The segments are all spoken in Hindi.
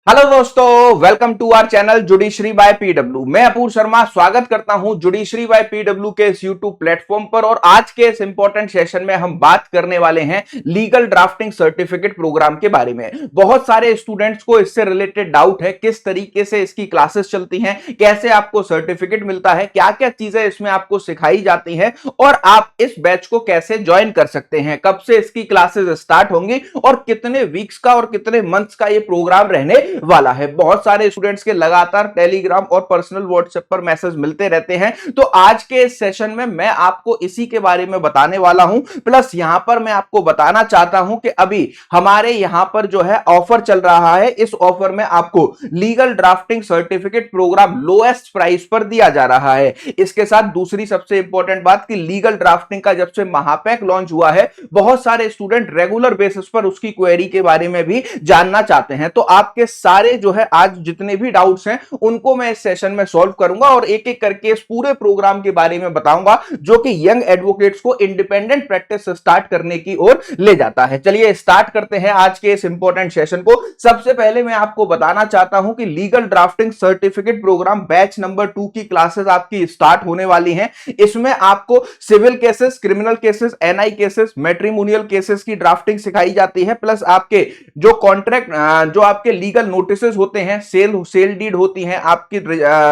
हेलो दोस्तों, welcome to our channel judiciary by PW. मैं अपूर्व शर्मा स्वागत करता हूं जुडिशरी बाय पीडब्ल्यू के इस यूट्यूब प्लेटफॉर्म पर। और आज के इस इंपॉर्टेंट सेशन में हम बात करने वाले हैं लीगल ड्राफ्टिंग सर्टिफिकेट प्रोग्राम के बारे में। बहुत सारे स्टूडेंट्स को इससे रिलेटेड डाउट है, किस तरीके से इसकी क्लासेस चलती हैं, कैसे आपको सर्टिफिकेट मिलता है, क्या क्या चीजें इसमें आपको सिखाई जाती हैं और आप इस बैच को कैसे ज्वाइन कर सकते हैं, कब से इसकी क्लासेस स्टार्ट होंगी और कितने वीक्स का और कितने मंथ्स का ये प्रोग्राम रहने वाला है। बहुत सारे स्टूडेंट्स के लगातार टेलीग्राम और पर्सनल व्हाट्सएप पर मैसेज मिलते रहते हैं, तो आज के इस सेशन में मैं आपको इसी के बारे में बताने वाला हूं। प्लस यहां पर मैं आपको बताना चाहता हूं कि अभी हमारे यहां पर जो है ऑफर चल रहा है। इस ऑफर में आपको legal drafting certificate programme lowest price पर दिया जा रहा है। इसके साथ दूसरी सबसे इंपॉर्टेंट बात कि लीगल ड्राफ्टिंग का जब से महापैक लॉन्च हुआ है, बहुत सारे स्टूडेंट रेगुलर बेसिस पर उसकी क्वेरी के बारे में भी जानना चाहते हैं। तो आपके सारे जो है आज जितने भी डाउट्स हैं उनको मैं इस सेशन में सॉल्व करूंगा और एक एक करके इस पूरे प्रोग्राम के बारे में बताऊंगा, जो कि यंग एडवोकेट्स को इंडिपेंडेंट प्रैक्टिस स्टार्ट करने की ओर ले जाता है। चलिए स्टार्ट करते हैं आज के इस इंपॉर्टेंट सेशन को। सबसे पहले मैं आपको बताना चाहता हूं कि legal drafting certificate programme batch number 2 की क्लासेस आपकी स्टार्ट होने वाली हैं। इसमें आपको civil cases, criminal cases, NI cases, matrimonial cases की ड्राफ्टिंग सिखाई जाती है। प्लस आपके जो कॉन्ट्रैक्ट, जो आपके लीगल नोटिसेस होते हैं, सेल डीड होती हैं, आपकी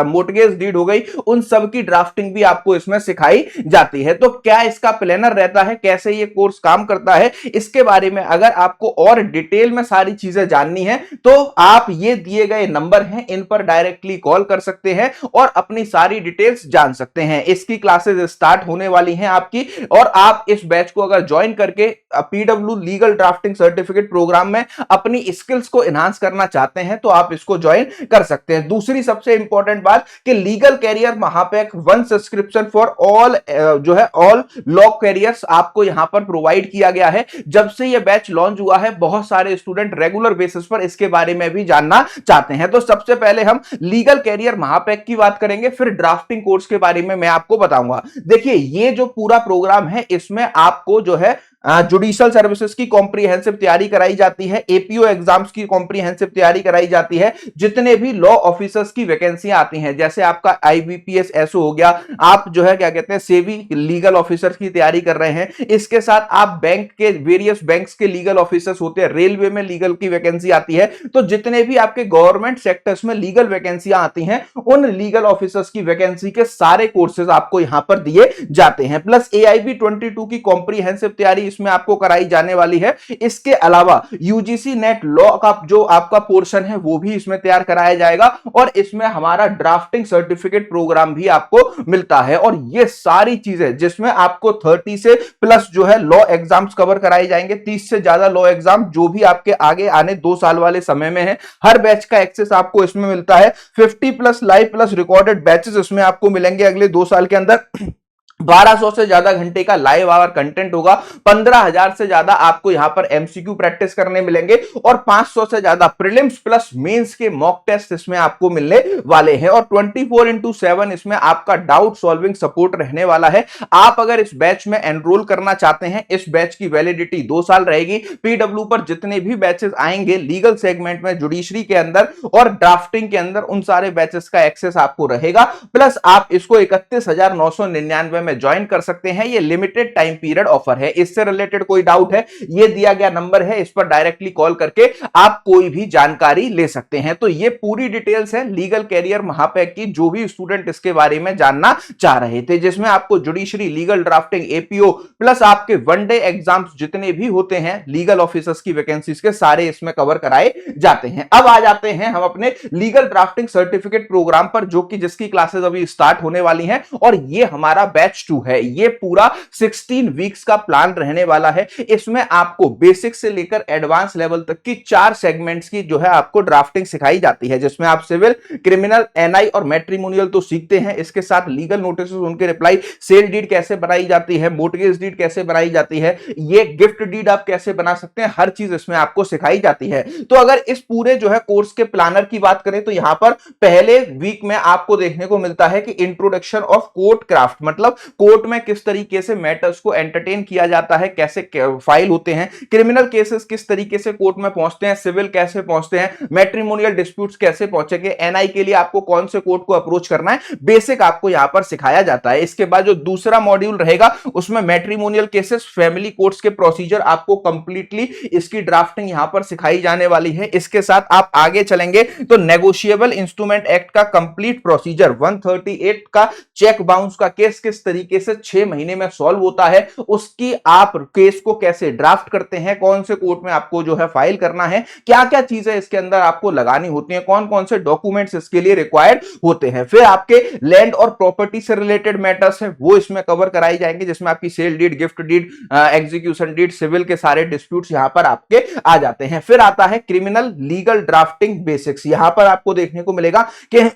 मोर्टगेज डीड हो गई, उन सब की ड्राफ्टिंग भी आपको इसमें सिखाई जाती है। तो क्या इसका प्लानर रहता है, कैसे ये कोर्स काम करता है, इसके बारे में अगर आपको और डिटेल में सारी चीजें जाननी है तो आप ये दिए गए नंबर हैं, इन पर डायरेक्टली कॉल कर सकते हैं और अपनी सारी डिटेल्स जान सकते हैं। इसकी क्लासेस स्टार्ट होने वाली हैं आपकी, और आप इस बैच को अगर ज्वाइन करके PW legal drafting certificate programme में अपनी स्किल्स को एनहांस करना चाहते हैं तो आप इसको ज्वाइन कर सकते हैं। दूसरी सबसे इंपॉर्टेंट बात कि लीगल कैरियर महापैक 1 सब्सक्रिप्शन फॉर ऑल जो है ऑल लॉ कैरियर्स आपको यहां पर प्रोवाइड किया गया है। जब से यह बैच लॉन्च हुआ है, बहुत सारे स्टूडेंट रेगुलर बेसिस पर इसके बारे में भी जानना चाहते हैं। तो सबसे पहले हम लीगल कैरियर महापैक की बात करेंगे, फिर ड्राफ्टिंग कोर्स के बारे में मैं आपको बताऊंगा। देखिए, ये जो पूरा प्रोग्राम है इसमें आपको जो है जुडिशियल सर्विसेज की कॉम्प्रिहेंसिव तैयारी कराई जाती है, एपीओ एग्जाम्स की कॉम्प्रिहेंसिव तैयारी कराई जाती है, जितने भी लॉ ऑफिसर्स की वैकेंसियां आती हैं, जैसे आपका आईबीपीएस एसओ हो गया, आप जो है क्या कहते हैं सेबी लीगल ऑफिसर्स की तैयारी कर रहे हैं। इसके साथ आप बैंक के वेरियस बैंक्स के लीगल ऑफिसर्स होते हैं, रेलवे में लीगल की वैकेंसी आती है। तो जितने भी आपके गवर्नमेंट सेक्टर्स में लीगल वैकेंसियां आती हैं, उन लीगल ऑफिसर्स की वैकेंसी के सारे कोर्सेज आपको यहां पर दिए जाते हैं। प्लस एआईबी 22 की कॉम्प्रिहेंसिव तैयारी इसमें आपको कराई जाने वाली है। इसके अलावा यूजीसी नेट लॉ का जो आपका पोर्शन है वो भी इसमें तैयार कराया जाएगा, और इसमें हमारा ड्राफ्टिंग सर्टिफिकेट प्रोग्राम भी आपको मिलता है। और ये सारी चीजें जिसमें आपको 30 से प्लस जो है लॉ एग्जाम्स कवर कराए जाएंगे, 30 से ज्यादा लॉ एग्जाम जो भी आपके आगे आने 2 साल वाले समय में है, हर बैच का एक्सेस आपको इसमें मिलता है। 50 plus live plus recorded batches इसमें आपको मिलेंगे अगले 2 साल के अंदर। 1200 से ज्यादा घंटे का लाइव आवर कंटेंट होगा, 15,000 से ज्यादा आपको यहां पर एमसीक्यू प्रैक्टिस करने मिलेंगे, और 500 से ज्यादा प्रीलिम्स प्लस मेंस के मॉक टेस्ट इसमें आपको मिलने वाले हैं। और 24/7 इसमें आपका डाउट सॉल्विंग सपोर्ट रहने वाला है। आप अगर इस बैच में एनरोल करना चाहते हैं, इस बैच की वैलिडिटी 2 साल रहेगी। पीडब्ल्यू पर जितने भी बैचेस आएंगे लीगल सेगमेंट में, जुडिशरी के अंदर और ड्राफ्टिंग के अंदर, उन सारे बैचेस का एक्सेस आपको रहेगा। प्लस आप इसको 31,999 में ज्वाइन कर सकते हैं। ये लिमिटेड टाइम पीरियड ऑफर है। इससे रिलेटेड कोई डाउट है, ये दिया गया नंबर है, इस पर डायरेक्टली कॉल करके आप कोई भी जानकारी ले सकते हैं। तो ये पूरी डिटेल्स है लीगल कैरियर महापैक की, जो भी स्टूडेंट इसके बारे में जानना चाह रहे थे, जिसमें आपको judiciary, legal drafting, APO plus आपके वनडे एग्जाम्स जितने भी होते हैं लीगल ऑफिसर्स की वैकेंसीज के, सारे इसमें कवर कराए जाते हैं। अब आ जाते हैं हम अपने लीगल ड्राफ्टिंग सर्टिफिकेट प्रोग्राम पर, जो कि जिसकी क्लासेस अभी स्टार्ट होने वाली हैं, और ये हमारा बैच 2 है। ये पूरा 16 वीक्स का प्लान रहने वाला है। इसमें आपको बेसिक से लेकर एडवांस लेवल तक की 4 सेगमेंट्स की जो है आपको ड्राफ्टिंग सिखाई जाती है, जिसमें आप सिविल, क्रिमिनल, एनआई और मैट्रिमोनियल तो सीखते हैं। इसके साथ लीगल नोटिस, उनके रिप्लाई, सेल डीड कैसे बनाई जाती है, मोर्टगेज डीड कैसे बनाई जाती है, ये गिफ्ट डीड आप कैसे बना सकते हैं, हर चीज इसमें आपको सिखाई जाती है। तो अगर इस पूरे जो है कोर्स के प्लानर की बात करें तो यहां पर पहले वीक में आपको देखने को मिलता है कि इंट्रोडक्शन ऑफ कोर्ट क्राफ्ट, मतलब कोर्ट में किस तरीके से मैटर्स को एंटरटेन किया जाता है, कैसे फाइल होते हैं, क्रिमिनल केसेस किस तरीके से कोर्ट में पहुंचते हैं, सिविल कैसे पहुंचते हैं, मैट्रिमोनियल डिस्प्यूट्स कैसे पहुंचेंगे, एनआई के लिए आपको कौन से कोर्ट को अप्रोच करना है, बेसिक आपको यहां पर सिखाया जाता है। इसके बाद जो दूसरा मॉड्यूल रहेगा उसमें मैट्रिमोनियल केसेस, फैमिली कोर्ट्स के प्रोसीजर आपको कंप्लीटली इसकी ड्राफ्टिंग यहां पर सिखाई जाने वाली है। इसके साथ आप आगे चलेंगे तो नेगोशिएबल इंस्ट्रूमेंट एक्ट का कंप्लीट प्रोसीजर, 138 का चेक बाउंस का केस किस तरीके से 6 महीने में सॉल्व होता है, उसकी आप केस को कैसे ड्राफ्ट करते हैं, कौन से कोर्ट में आपको जो है फाइल करना है, क्या क्या चीजें इसके अंदर आपको लगानी होती हैं, कौन कौन से डॉक्यूमेंट्स इसके लिए रिक्वायर्ड होते हैं। फिर आपके लैंड और प्रॉपर्टी से रिलेटेड मैटर्स है वो इसमें कवर कराई जाएंगे, जिसमें आपकी sale deed, gift deed, execution deed, civil के सारे डिस्प्यूट्स यहां पर आपके आ जाते हैं। फिर आता है क्रिमिनल लीगल ड्राफ्टिंग बेसिक्स। यहां पर आपको देखने को मिलेगा कि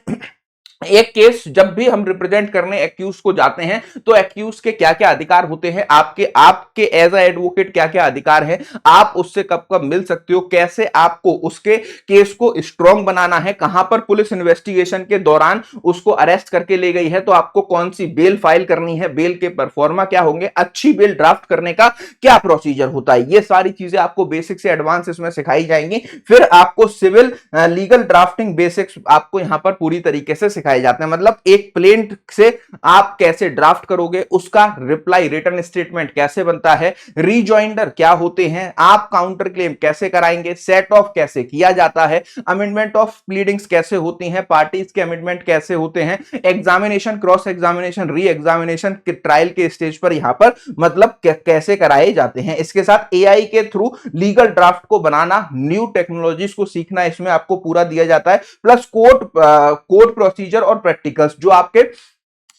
एक केस जब भी हम रिप्रेजेंट करने एक्यूज को जाते हैं तो एक्यूज के क्या क्या अधिकार होते हैं, आपके एज अ एडवोकेट क्या क्या अधिकार है, आप उससे कब कब मिल सकते हो, कैसे आपको उसके केस को स्ट्रांग बनाना है, कहां पर पुलिस इन्वेस्टिगेशन के दौरान उसको अरेस्ट करके ले गई है तो आपको कौन सी बेल फाइल करनी है, बेल के परफॉर्मा क्या होंगे, अच्छी बेल ड्राफ्ट करने का क्या प्रोसीजर होता है, ये सारी चीजें आपको बेसिक से एडवांस इसमें सिखाई जाएंगी। फिर आपको सिविल लीगल ड्राफ्टिंग बेसिक्स आपको यहां पर पूरी तरीके से सिखाई जाते हैं, मतलब एक प्लेंट से आप कैसे ड्राफ्ट करोगे, उसका रिप्लाई रिटर्न स्टेटमेंट कैसे बनता है, रीजॉइंडर क्या होते हैं, आप काउंटर क्लेम कैसे कराएंगे, सेट ऑफ कैसे किया जाता है, अमेंडमेंट ऑफ प्लीडिंग्स कैसे होती हैं, पार्टीज के अमेंडमेंट कैसे होते हैं, examination, cross examination, re examination के ट्रायल के स्टेज पर यहां पर मतलब कैसे कराए जाते हैं। इसके साथ एआई के थ्रू लीगल ड्राफ्ट को बनाना, न्यू टेक्नोलॉजीज को सीखना इसमें आपको पूरा दिया जाता है, प्लस कोर्ट प्रोसीजर और प्रैक्टिकल्स जो आपके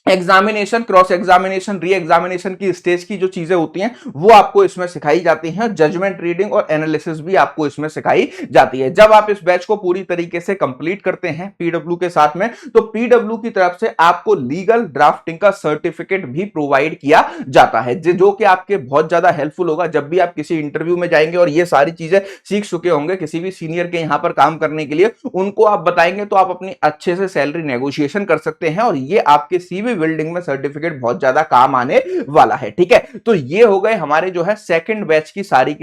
examination, cross examination, re examination की स्टेज की जो चीजें होती हैं वो आपको इसमें सिखाई जाती हैं। जजमेंट रीडिंग और एनालिसिस भी आपको इसमें सिखाई जाती है। जब आप इस बैच को पूरी तरीके से कंप्लीट करते हैं पीडब्ल्यू के साथ में, तो पीडब्ल्यू की तरफ से आपको लीगल ड्राफ्टिंग का सर्टिफिकेट भी प्रोवाइड किया जाता है, जो कि आपके बहुत ज्यादा हेल्पफुल होगा जब भी आप किसी इंटरव्यू में जाएंगे और ये सारी चीजें सीख चुके होंगे किसी भी सीनियर के यहां पर काम करने के लिए, उनको आप बताएंगे तो आप अपनी अच्छे से सैलरी नेगोशिएशन कर सकते हैं और ये आपके सीवी बिल्डिंग में सर्टिफिकेट बहुत ज्यादा काम आने वाला है। ठीक है, तो ये हो गए हमारे जो है सेकंड बैच की सारी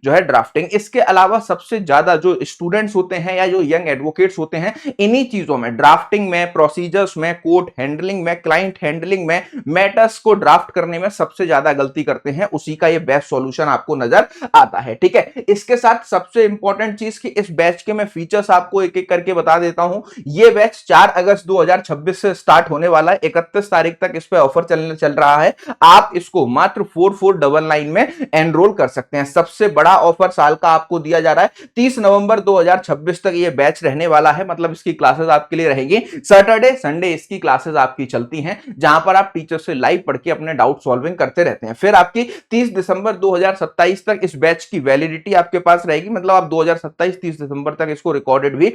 जो है ड्राफ्टिंग। इसके अलावा सबसे ज्यादा जो स्टूडेंट्स होते हैं या जो यंग एडवोकेट्स होते हैं, इन्हीं चीजों में, ड्राफ्टिंग में, प्रोसीजर्स में, कोर्ट हैंडलिंग में, क्लाइंट हैंडलिंग में, मैटर्स को ड्राफ्ट करने में सबसे ज्यादा गलती करते हैं, उसी का ये बेस्ट सॉल्यूशन आपको नजर आता है। ठीक है, इसके साथ सबसे इंपॉर्टेंट चीज की इस बैच के मैं फीचर्स आपको एक एक करके बता देता हूं। ये बैच 4 अगस्त 2026 से स्टार्ट होने वाला है, 31 तारीख तक इस पे ऑफर चल रहा है। आप इसको मात्र 4499 में एनरोल कर सकते हैं। सबसे बड़ा ऑफर साल का आपको दिया जा रहा है। 30 नवंबर 2026 तक ये बैच रहने वाला है, मतलब इसकी क्लासेस आपके लिए रहेंगी सैटरडे संडे, इसकी क्लासेस आपकी चलती हैं जहां पर आप टीचर से लाइव पढ़ के अपने डाउट सॉल्विंग करते रहते हैं। फिर आपकी 30 दिसंबर 2027 तक इस बैच की वैलिडिटी आपके पास रहेगी, मतलब आप 2027 30 दिसंबर तक इसको रिकॉर्डेड भी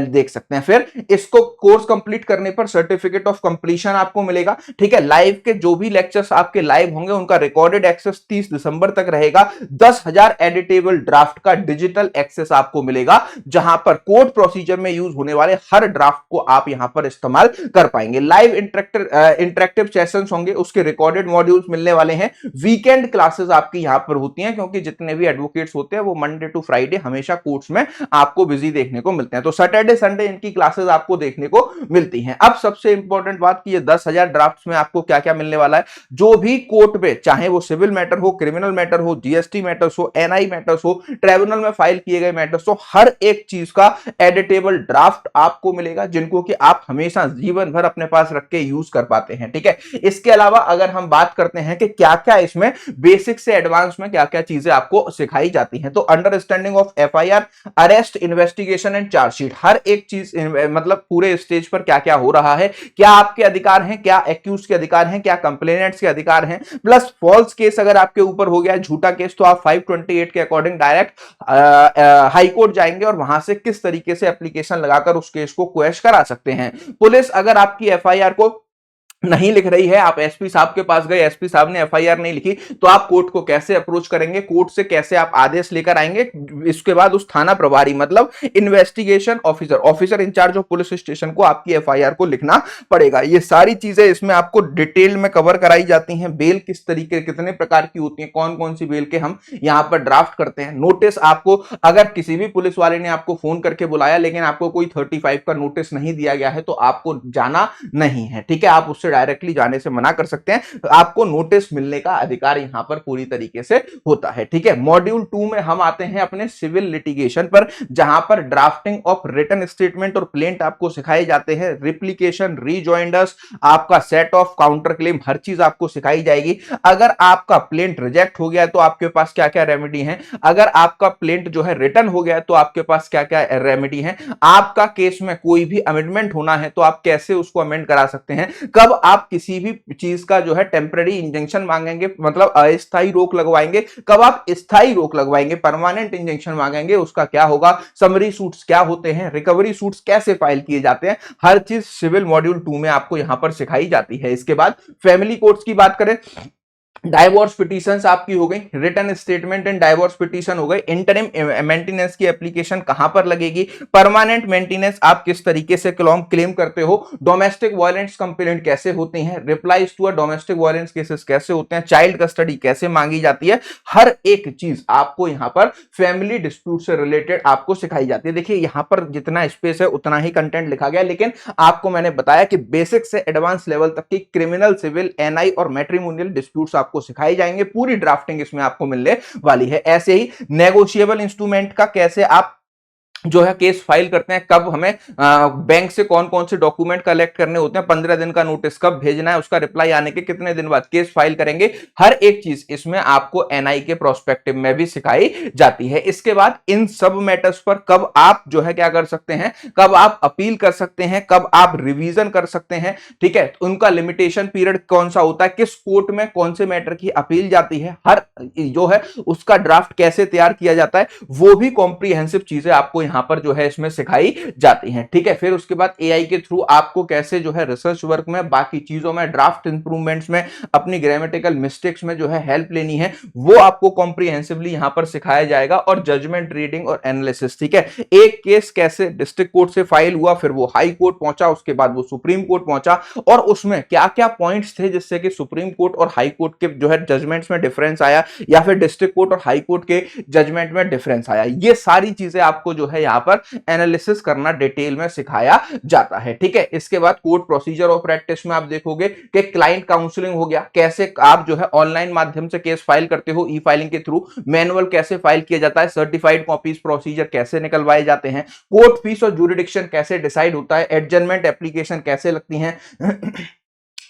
देख सकते हैं। फिर इसको कोर्स कंप्लीट करने पर सर्टिफिकेट ऑफ कंप्लीशन आपको मिलेगा। ठीक है, लाइव के जो भी लेक्चर्स आपके लाइव होंगे उनका रिकॉर्डेड एक्सेस 30 दिसंबर तक रहेगा। 10,000 एडिटेबल ड्राफ्ट का डिजिटल एक्सेस आपको मिलेगा, जहां पर कोर्ट प्रोसीजर में यूज होने वाले हर ड्राफ्ट को आप यहां पर इस्तेमाल कर पाएंगे। लाइव इंटरेक्टिव सेशंस होंगे, उसके रिकॉर्डेड मॉड्यूल्स मिलने वाले हैं। वीकेंड क्लासेस आपकी यहां पर होती हैं, क्योंकि जितने भी एडवोकेट्स होते हैं वो मंडे टू फ्राइडे हमेशा कोर्ट्स में आपको बिजी देखने को मिलते हैं, तो सैटरडे संडे इनकी क्लासेस आपको देखने को मिलती हैं। अब सबसे इंपॉर्टेंट बात कि ये 10,000 ड्राफ्ट्स में आपको क्या क्या मिलने वाला है। जो भी कोर्ट में, चाहे वो सिविल मैटर हो, क्रिमिनल मैटर हो, जीएसटी मैटर्स हो, एनआई मैटर्स हो, ट्राइब्यूनल में फाइल किए गए मैटर्स हो, हर एक चीज का एडिटेबल ड्राफ्ट आपको मिलेगा, जिनको कि आप हमेशा जीवन भर अपने पास रख के यूज कर पाते हैं। ठीक है, इसके अलावा अगर हम बात करते हैं कि क्या क्या इसमें बेसिक से एडवांस में क्या क्या चीजें आपको सिखाई जाती हैं, तो understanding of FIR, arrest, investigation and chargesheet, हर एक चीज मतलब पूरे स्टेज पर क्या क्या हो रहा है, क्या आपके अधिकार हैं, क्या एक्यूज के अधिकार हैं, क्या कंप्लेनेंट्स के अधिकार हैं, प्लस फॉल्स केस अगर आपके ऊपर हो गया है, झूठा केस, तो आप 528 के अकॉर्डिंग डायरेक्ट हाई कोर्ट जाएंगे और वहां से किस तरीके से एप्लीकेशन लगाकर उस केस को क्वेश करा सकते हैं। पुलिस अगर आपकी एफआईआर को नहीं लिख रही है, आप एसपी साहब के पास गए, एसपी साहब ने एफआईआर नहीं लिखी, तो आप कोर्ट को कैसे अप्रोच करेंगे, कोर्ट से कैसे आप आदेश लेकर आएंगे? इसके बाद उस थाना प्रभारी मतलब investigation officer, officer in charge of police station को आपकी एफआईआर को लिखना पड़ेगा। ये सारी चीजें इसमें आपको डिटेल में कवर कराई जाती हैं। बेल किस तरीके, कितने प्रकार की होती है, कौन कौन सी बेल के हम यहाँ पर ड्राफ्ट करते हैं। नोटिस आपको, अगर किसी भी पुलिस वाले ने आपको फोन करके बुलाया लेकिन आपको कोई 35 का नोटिस नहीं दिया गया है, तो आपको जाना नहीं है, ठीक है। आप उससे डायरेक्टली जाने से मना कर सकते हैं, आपको नोटिस मिलने का अधिकार यहां पर पूरी तरीके से होता है, ठीक है। मॉड्यूल 2 में हम आते हैं अपने सिविल लिटिगेशन पर, जहां पर ड्राफ्टिंग ऑफ रिटन स्टेटमेंट और प्लेंट आपको सिखाए जाते हैं। रिप्लिकेशन, रीजॉइंडर्स, आपका सेट ऑफ काउंटर क्लेम, हर चीज आपको सिखाई जाएगी। अगर आपका प्लेंट रिजेक्ट हो गया है तो आपके पास क्या क्या रेमेडी है, अगर आपका प्लेंट जो है रिटर्न हो गया है तो आपके पास क्या क्या रेमेडी है, आपका केस में कोई भी अमेंडमेंट होना है तो आप कैसे उसको अमेंड करा सकते हैं, कब आप किसी भी चीज का जो है टेम्पररी इंजंक्शन मांगेंगे, मतलब अस्थायी रोक लगवाएंगे, कब आप स्थायी रोक लगवाएंगे, परमानेंट इंजंक्शन मांगेंगे, उसका क्या होगा, समरी सूट्स क्या होते हैं, रिकवरी सूट्स कैसे फाइल किए जाते हैं, हर चीज सिविल मॉड्यूल 2 में आपको यहां पर सिखाई जाती है। इसके बाद फैमिली कोर्ट्स की बात करें, डाइवोर्स पिटीशंस आपकी हो गई, return statement and divorce petition हो गई, इंटरिम मेंटेनेंस की एप्लीकेशन कहां पर लगेगी, परमानेंट मेंटेनेंस आप किस तरीके से क्लेम करते हो, डोमेस्टिक वायलेंस कंप्लेंट कैसे होती हैं, replies to domestic violence cases कैसे होते हैं, चाइल्ड कस्टडी कैसे मांगी जाती है, हर एक चीज आपको यहां पर फैमिली डिस्प्यूट से रिलेटेड आपको सिखाई जाती है। देखिए यहां पर जितना स्पेस है उतना ही कंटेंट लिखा गया, लेकिन आपको मैंने बताया कि बेसिक से एडवांस लेवल तक की क्रिमिनल, सिविल, एनआई और मैट्रिमोनियल डिस्प्यूट्स आपको सिखाई जाएंगे। पूरी ड्राफ्टिंग इसमें आपको मिलने वाली है। ऐसे ही नेगोशिएबल इंस्ट्रूमेंट का कैसे आप जो है केस फाइल करते हैं, कब हमें बैंक से कौन कौन से डॉक्यूमेंट कलेक्ट करने होते हैं, 15 दिन का नोटिस कब भेजना है, उसका रिप्लाई आने के कितने दिन बाद केस फाइल करेंगे, हर एक चीज इसमें आपको एनआई के प्रोस्पेक्टिव में भी सिखाई जाती है। इसके बाद इन सब मैटर्स पर कब आप जो है क्या कर सकते हैं, कब आप अपील कर सकते हैं, कब आप रिवीजन कर सकते हैं, ठीक है। उनका लिमिटेशन पीरियड कौन सा होता है, किस कोर्ट में कौन से मैटर की अपील जाती है, हर जो है उसका ड्राफ्ट कैसे तैयार किया जाता है, वो भी कॉम्प्रिहेंसिव चीजें आपको यहां पर जो है इसमें सिखाई जाती हैं, ठीक है। फिर उसके बाद एआई के थ्रू आपको कैसे जो है रिसर्च वर्क में, बाकी चीजों में, ड्राफ्ट इंप्रूवमेंट्स में, अपनी ग्रामेटिकल मिस्टेक्स में जो है हेल्प लेनी है, वो आपको कॉम्प्रिहेंसिवली यहां पर सिखाया जाएगा। और जजमेंट रीडिंग और एनालिसिस, ठीक है। एक केस कैसे डिस्ट्रिक्ट कोर्ट से फाइल हुआ, फिर वो हाई कोर्ट पहुंचा, उसके बाद वो सुप्रीम कोर्ट पहुंचा, और उसमें क्या क्या पॉइंट्स थे जिससे कि सुप्रीम कोर्ट और हाई कोर्ट के जो है जजमेंट्स में डिफरेंस आया, या फिर डिस्ट्रिक्ट कोर्ट और हाई कोर्ट के जजमेंट में डिफरेंस आया। ये सारी चीजें आपको जो है यहां पर एनालिसिस करना डिटेल में सिखाया जाता है, ठीक है। इसके बाद कोर्ट प्रोसीजर ऑफ प्रैक्टिस में आप देखोगे कि क्लाइंट काउंसलिंग हो गया, कैसे आप जो है ऑनलाइन माध्यम से केस फाइल करते हो ई फाइलिंग के थ्रू, मैनुअल कैसे फाइल किया जाता है, सर्टिफाइड कॉपीज प्रोसीजर कैसे निकलवाए जाते हैं, कोर्ट फीस और जुरिडिक्शन कैसे डिसाइड होता है, एडजमेंट एप्लीकेशन कैसे लगती हैं,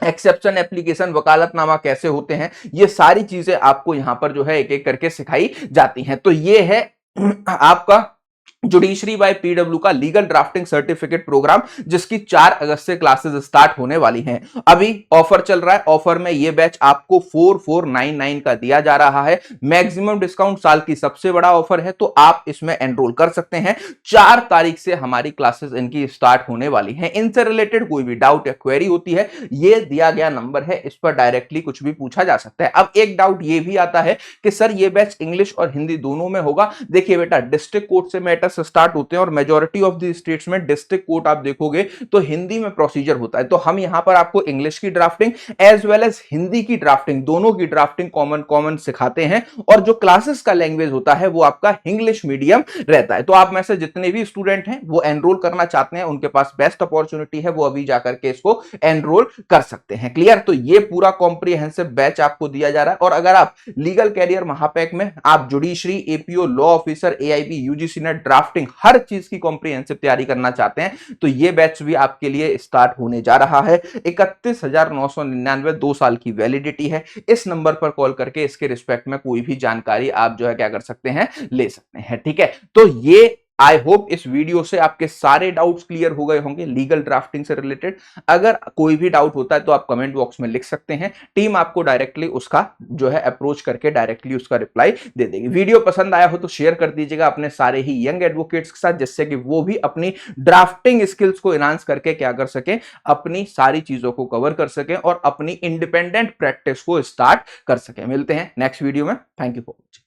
एक्सेप्शन एप्लीकेशन, वकालतनामा कैसे होते हैं, ये सारी चीजें आपको यहां पर जो है एक एक करके सिखाई जाती हैं। तो ये है आपका जुडिशरी बाय पीडब्ल्यू का लीगल ड्राफ्टिंग सर्टिफिकेट प्रोग्राम, जिसकी 4 अगस्त से क्लासेस स्टार्ट होने वाली हैं। अभी ऑफर चल रहा है, ऑफर में ये बैच आपको 4499 का दिया जा रहा है, मैक्सिमम डिस्काउंट, साल की सबसे बड़ा ऑफर है, तो आप इसमें एनरोल कर सकते हैं। 4 तारीख से हमारी क्लासेस इनकी स्टार्ट होने वाली हैं। इनसे रिलेटेड कोई भी डाउट या क्वेरी होती है, ये दिया गया नंबर है, इस पर डायरेक्टली कुछ भी पूछा जा सकता है। अब एक डाउट ये भी आता है कि सर ये बैच इंग्लिश और हिंदी दोनों में होगा। देखिए बेटा, डिस्ट्रिक्ट कोर्ट से मैटर स्टार्ट होते हैं और मेजॉरिटी ऑफ द स्टेट्स में डिस्ट्रिक्ट कोर्ट आप देखोगे तो हिंदी में प्रोसीजर होता है, तो हम यहां पर आपको इंग्लिश की drafting as well as Hindi की ड्राफ्टिंग, दोनों की ड्राफ्टिंग कॉमन सिखाते हैं। और जो क्लासेस का लैंग्वेज होता है वो आपका इंग्लिश मीडियम रहता है। तो आप में से जितने भी स्टूडेंट हैं वो एनरोल करना चाहते हैं, उनके पास बेस्ट अपॉर्चुनिटी है, वो अभी जाकर के इसको एनरोल कर सकते हैं। क्लियर? तो ये पूरा कॉम्प्रिहेंसिव बैच आपको दिया जा रहा है। और अगर आप लीगल कैरियर महापैक में आप judiciary, APO, law officer, AIB, UGC NET, drafting, हर चीज की कॉम्प्रिहेंसिव तैयारी करना चाहते हैं तो ये बैच भी आपके लिए स्टार्ट होने जा रहा है। 31,999 2 साल की वैलिडिटी है। इस नंबर पर कॉल करके इसके रिस्पेक्ट में कोई भी जानकारी आप जो है क्या कर सकते हैं, ले सकते हैं। ठीक है, तो ये आई होप इस वीडियो से आपके सारे डाउट्स क्लियर हो गए होंगे लीगल ड्राफ्टिंग से रिलेटेड। अगर कोई भी डाउट होता है तो आप कमेंट बॉक्स में लिख सकते हैं, टीम आपको डायरेक्टली उसका जो है अप्रोच करके डायरेक्टली उसका रिप्लाई दे देगी। वीडियो पसंद आया हो तो शेयर कर दीजिएगा अपने सारे ही यंग एडवोकेट्स के साथ, जिससे कि वो भी अपनी ड्राफ्टिंग स्किल्स को एनहांस करके क्या कर सके, अपनी सारी चीजों को कवर कर सके और अपनी इंडिपेंडेंट प्रैक्टिस को स्टार्ट कर सके। मिलते हैं नेक्स्ट वीडियो में। Thank you for watching.